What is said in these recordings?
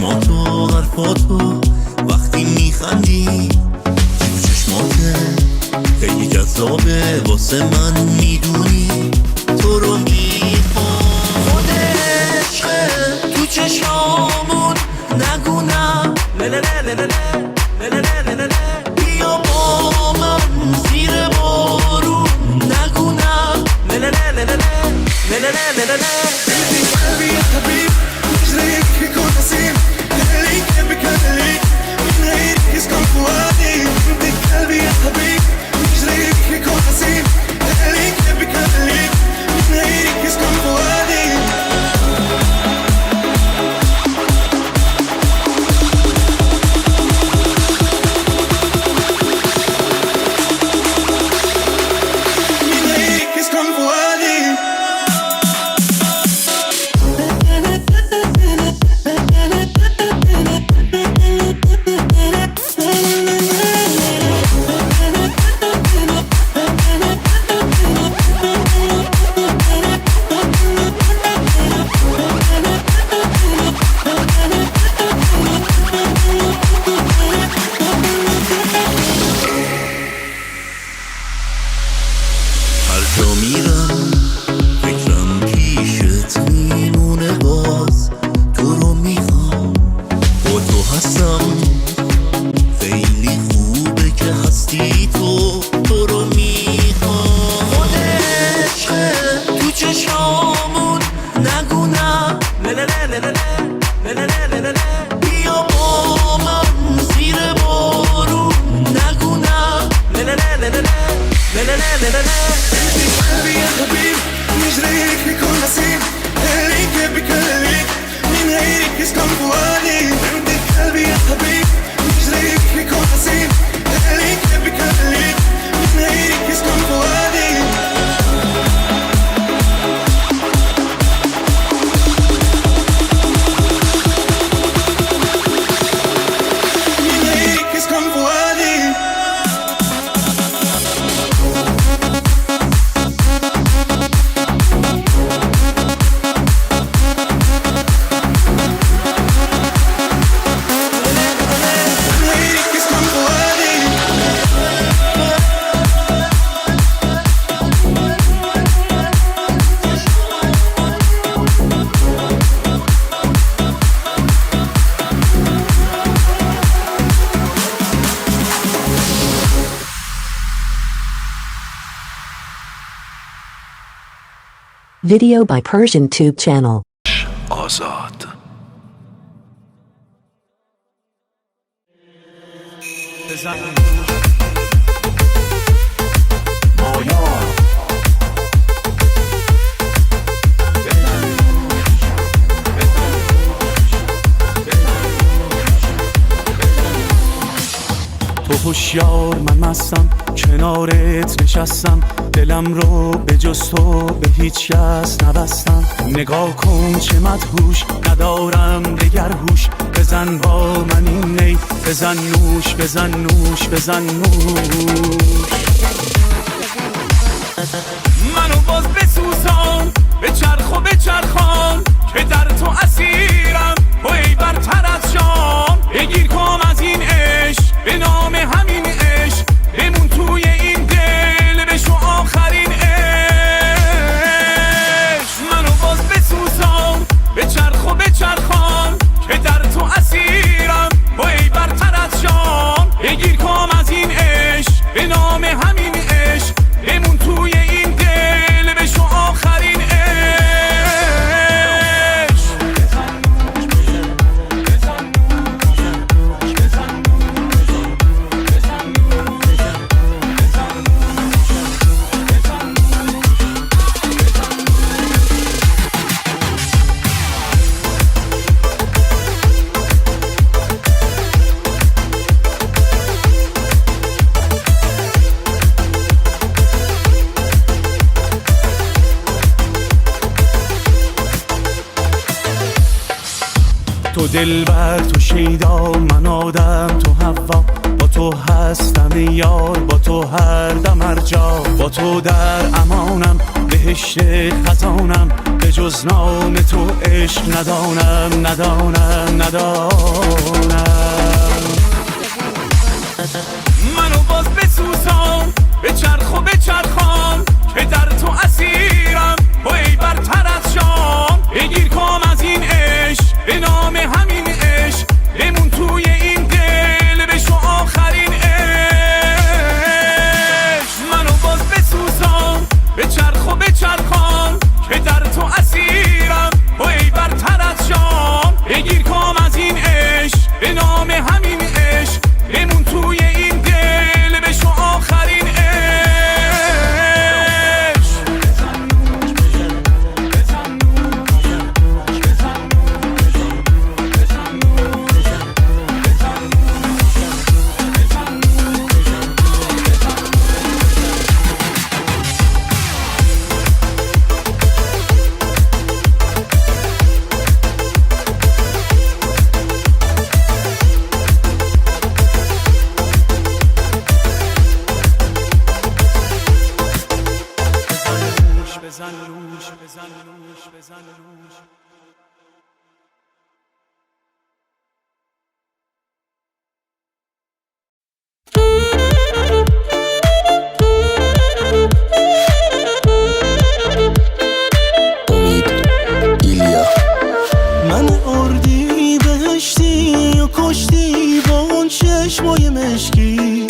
چشماتو حرفاتو وقتی میخندی تو چشماته خیلی جذابه واسه من میدونی تو رو میخوام خود عشقه تو چشامون نگونم بیا با من زیر بارون نگونم قلبي يا حبيب رجليك يكون حسين خليك بكليك من غيرك يسكن فؤادي قلبي يا حبيب رجليك يكون حسين خليك بكليك من غيرك يسكن فؤادي من غيرك يسكن فؤادي هر جا میرم فکرم پیشت میمونه باز تو رو میخوام با تو هستم خیلی خوبه که هستی تو رو میخوام خود عشقه تو چشامون نگونم بیا با من زیر بارون نگونم قلبي يا حبيب رجليك يكون حسين خليك بكليك من غيرك يسكن فؤادي قلبي يا حبيب رجليك يكون حسين خليك بكليك من غيرك يسكن فؤادي من غيرك يسكن فؤادي غيرك يسكن فؤادي Video by Persian Tube Channel. آزاد تو هوشیار من مستم کنارت نشستم دلم رو به جز تو به هیچ کس نبستم نگاه کن چه مدهوش ندارم دگر هوش بزن با من این نی بزن نوش بزن نوش بزن نوش منو باز بسوزان به چرخ و به چرخان که در تو اسیرم و ای برتر از جان بگیر کام از این عشق به نام همین عشق بمون توی این دل بشو آخرین عشق منو باز بسوزان به چرخ و به چرخان که در تو اسیرم و ای برتر از جان بگیر کام از این عشق به نام همین عشق بمون توی این دل بشو آخرین عشق تو دلبر تو شیدا من آدم تو هوا با تو هستم یار با تو هر دم هر جا با تو در امانم به بهشت خزانم، به جز نام تو عشق ندانم ندانم ندانم. منو باز بسوزان، به چرخ و به چرخان که در تو اسیرم و ای برتر از شام. بگیر کام از این عشق به نام همین عشق، بمون توی این دل بشو آخرین عشق. منو باز بسوزان، به چرخ و به چرخان که در تو اسیرم و ای برتر از شام. بگیر کام از این عشق به نام همین عشق، بمون توی این دل بشو آخرین عشق. من اردی بهشتی و کشتی با اون چشمای مشکی.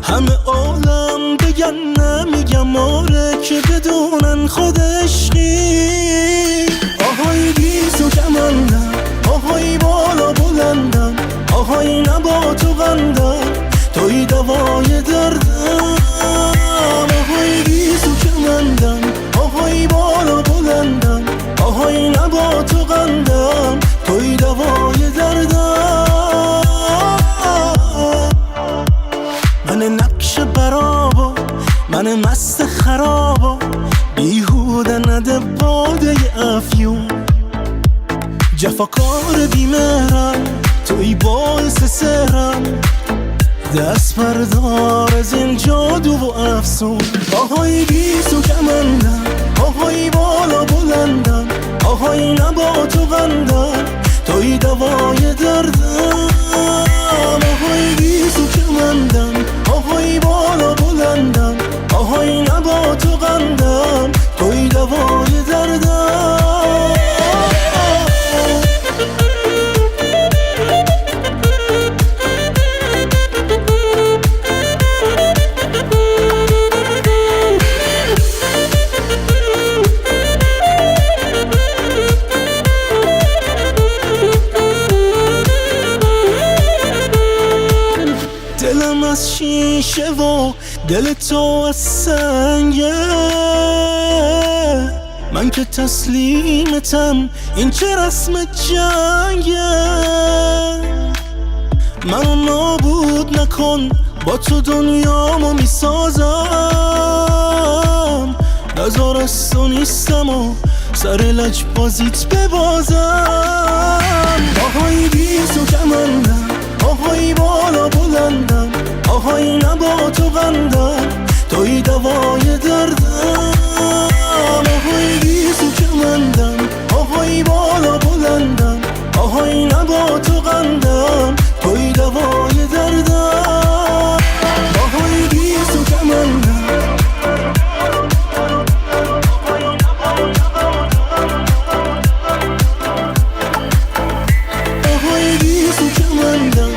همه عالم بگن نمیگم آره که بدونن خود عشقی. آهای بیز و کمندم، آهای بالا بلندم، آهای نبات و قندم، توی دوای دردم. آهای بیز و کمندم، آهای بالا بلندم، آهای نبات و قندم، توی دوای دردم. من نقش برابا، من مست خرابا، بیهوده نده باده افیون. جفاکار بیمهرم، توی باعث سهرم، دست بردار از این جادو و افسون. آهای بیز و کمندم، آهای بالا بلندم، آهای نبات و قندم، توی دوای دردم. آهای بیز و کمندم، آهای بالا بلندم، آهای نبات و قندم، توی دوای دردم. دلم از شیشه و دل تو از سنگه، من که تسلیمتم، این چه رسم جنگه. منو نابود نکن، با تو دنیامو میسازم. نزار از تو نیستم و سر لج بازیت ببازم. آهای بیز و کمندم، آهای بالا بلندم، آهای نبات و قندم، توی دوای دردم. آهای بیز و کمندم، آهای بالا بلندم، آهای نبات و قندم، توی دوای دردم. آهای بیز و کمندم، آهای بیز و کمندم.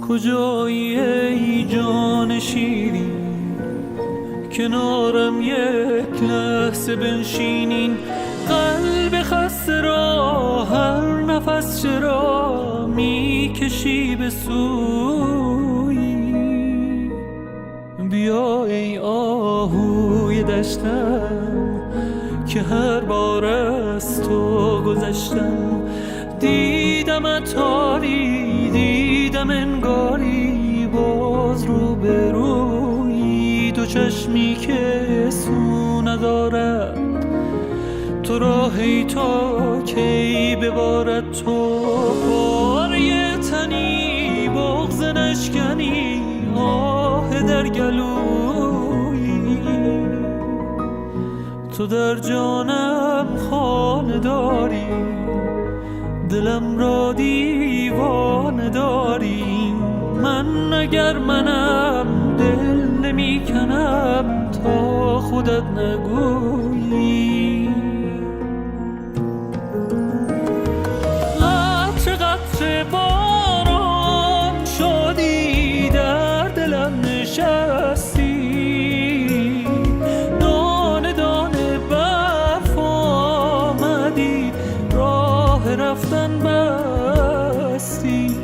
کجایی ای جان کشیدین کنارم یک لحظه بنشینین قلب خسته را هر نفس چرا میکشی به سوی بیا ای آهوی دشتم که هر بار از تو گذشتم دیدم اتاری دیدم انگاری باز رو به روی تو چشمی که سو ندارد تو راهی تا کی ببارد تو باره تنی بغض نشکنی آه در گلویی تو در جانم خانه داری دلم را دیوانه داری من اگر منم دل نمی کنم تا خودت نگویی قطر قطر باران شدی در دلم نشستی دانه دانه برف آمدی راه رفتن بستی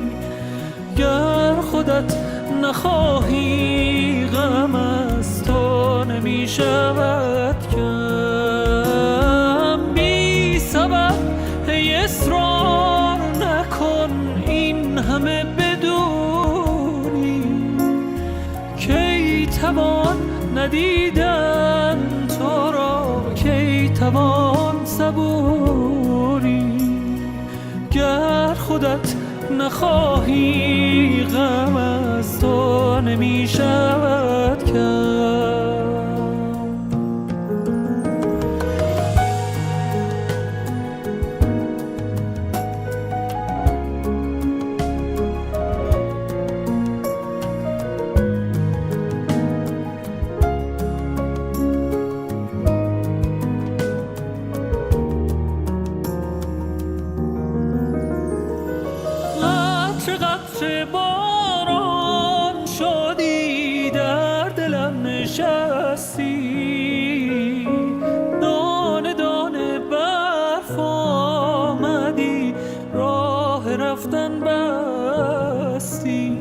گر خودت نخواهی غم از تو نمی شود کم بی سبب ای اصرار نکن این همه بدونی کی توان ندیدن تو را کی توان صبوری گر خودت نخواهی غم از تو نمی شود کم قطر باران شدی در دلم نشستی دانه دانه برف آمدی راه رفتن بستی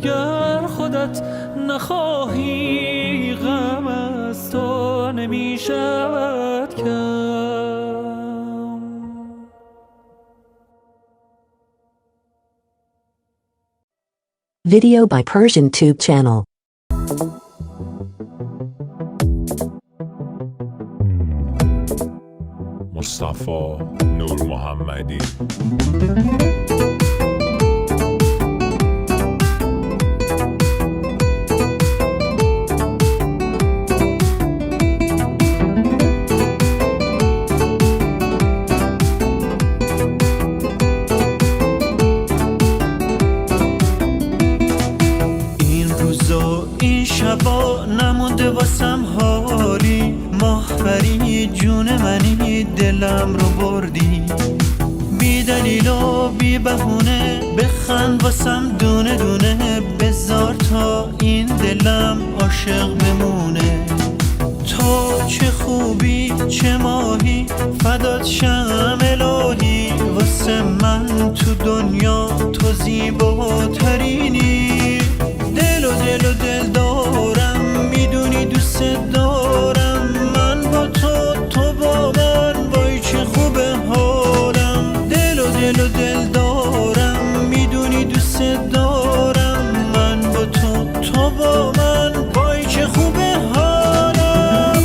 گر خودت نخواهی غم از تو نمی شود کم Video by Persian Tube Channel. مصطفی نور محمدی شبا نمونده واسم حالی ماهوری جون منی دلم رو بردی بی دلیل و بی بهونه بخند واسم دونه دونه بذار تا این دلم عاشق بمونه تو چه خوبی چه ماهی فدات شم الهی واسه من تو دنیا تو زیباترینی دل و دل دارم میدونی دوست دارم من با تو با من وای چه خوبه حالم دل و دل دارم میدونی دوست دارم من با تو با من وای چه خوبه حالم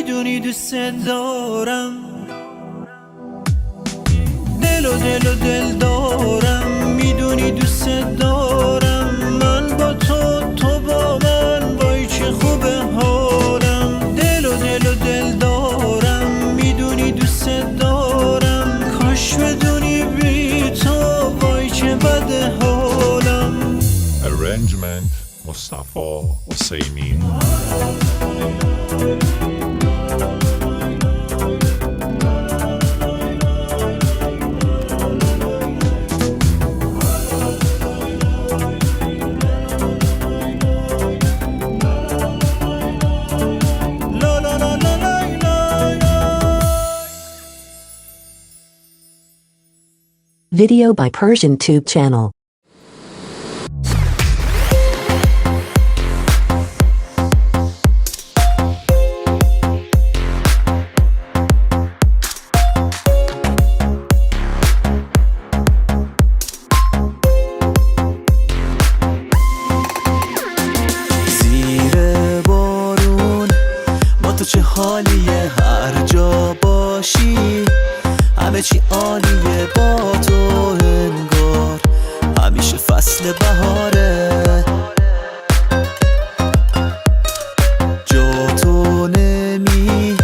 میدونی دوست دارم دل و دل دارم میدونی دوست دارم من با تو با من وای چه خوبه حالم دل و دل دارم میدونی دوست دارم کاش بدونی بی تو وای چه بده حالم. Arrangement مصطفی حسینی. Video by Persian Tube Channel. زیر بارون با تو چه حالیه هر جا باشی همه چی عالیه با تو انگار همیشه فصل بهاره جا تو نمی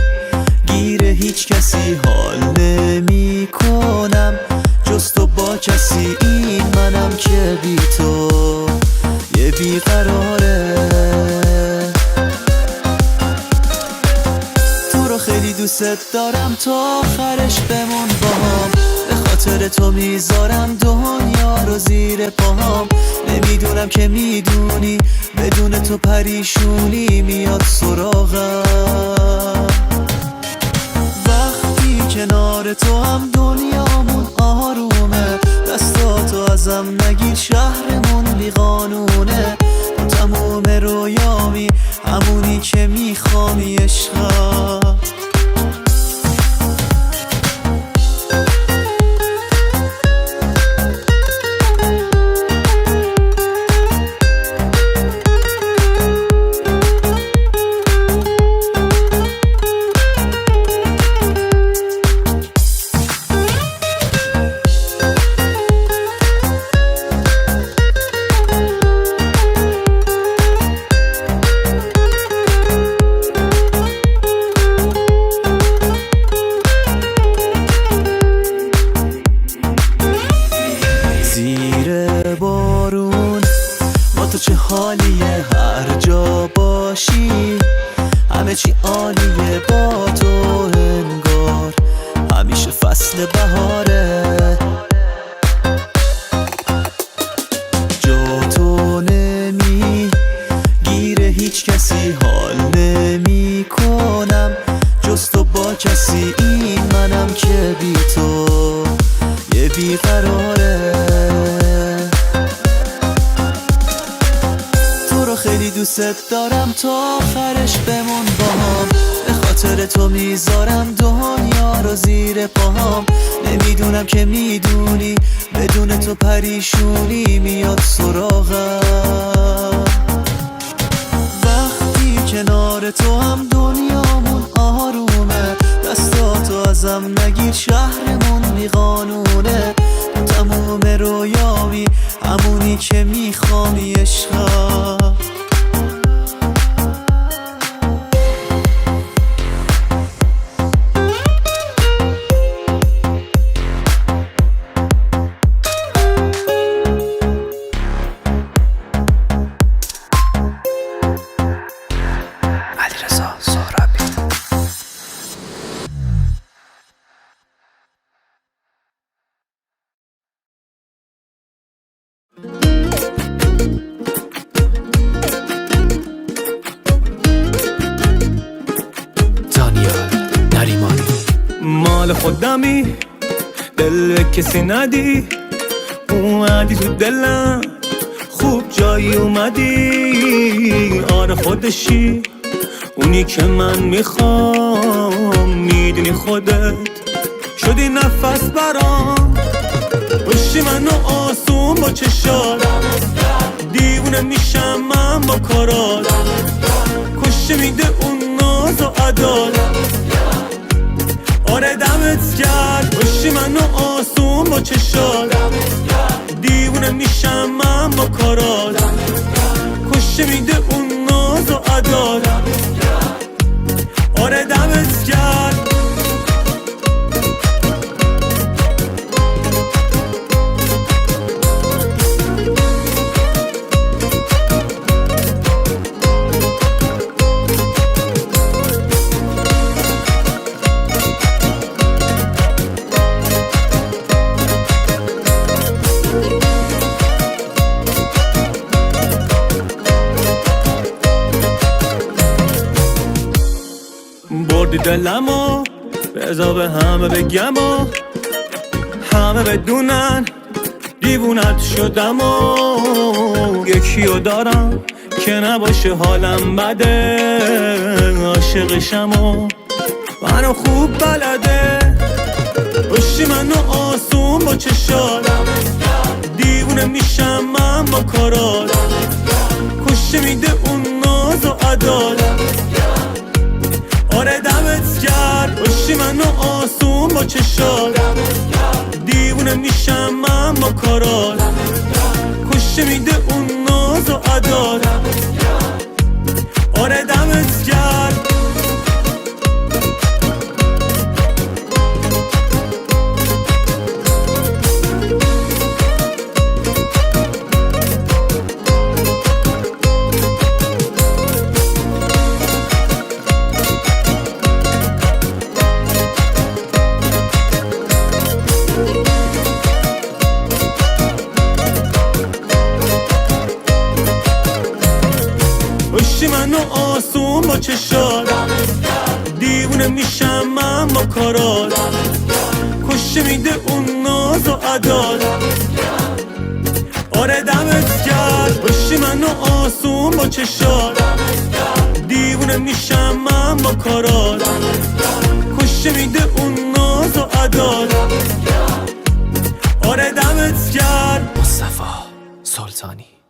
گیره هیچ کسی حال نمی کنم جز تو با کسی این منم که بی تو یه بیقراره تو رو خیلی دوست دارم تا آخرش بمون باهام به خاطر تو میذارم دنیا رو زیر پاهام نمیدونم که میدونی بدون تو پریشونی میاد سراغم وقتی کنار تو هم دنیامون آرومه دستاتو ازم نگیر شهرمون بی قانونه تو تموم رویامی همونی که میخوامی عشقم چه حالیه هر جا باشی همه چی عالیه با تو انگار همیشه فصل بهاره جا تو نمی گیره هیچ کسی حال نمی کنم جز تو با کسی این منم که بی تو یه بیقراره خیلی دوست دارم تا آخرش بمون باهام به خاطر تو میذارم دنیا رو زیر پاهام نمیدونم که میدونی بدون تو پریشونی میاد سراغم وقتی کنار تو هم دنیامون آرومه دستاتو ازم نگیر شهرمون بی قانونه تموم رویامی همونی که میخوامی عشقم مال خودمی دل به کسی ندی اومدی تو دلم خوب جایی اومدی آره خودشی اونی که من میخوام میدونی خودت شدی نفس برام باشی منو آسون با چشات دیوونه میشم من با کارات کشه میده اون نار ناز و عدال. آره دمت گرد باشی منو آسون با چشات، دیوونه میشم من با کارات، کشه میده اون ناز و عدال. آره دمت گرد. بردی دلمو بذار به همه بگم و همه بدونن دیوونت شدم و یکیو دارم که نباشه حالم بده، عاشقشم و منو خوب بلده. باشی منو آسون با چشات، دیوونه میشم من با کارات، کشه میده اون ناز و عدال. آره دمت گرد باشی منو آسون با چشات، دیوونه میشم من با کارات، کشه میده اون ناز و عدال. آره دمت گرد. باشی منو آسون با چشات، دیوونه میشم من با کارات، کشه میده اون ناز و عدال. آره دمت گرد باشی منو آسون با چشات، دیوونه میشم من با کارات، کشه میده اون ناز و عدال. آره دمت گرد. مصطفی سلطانی.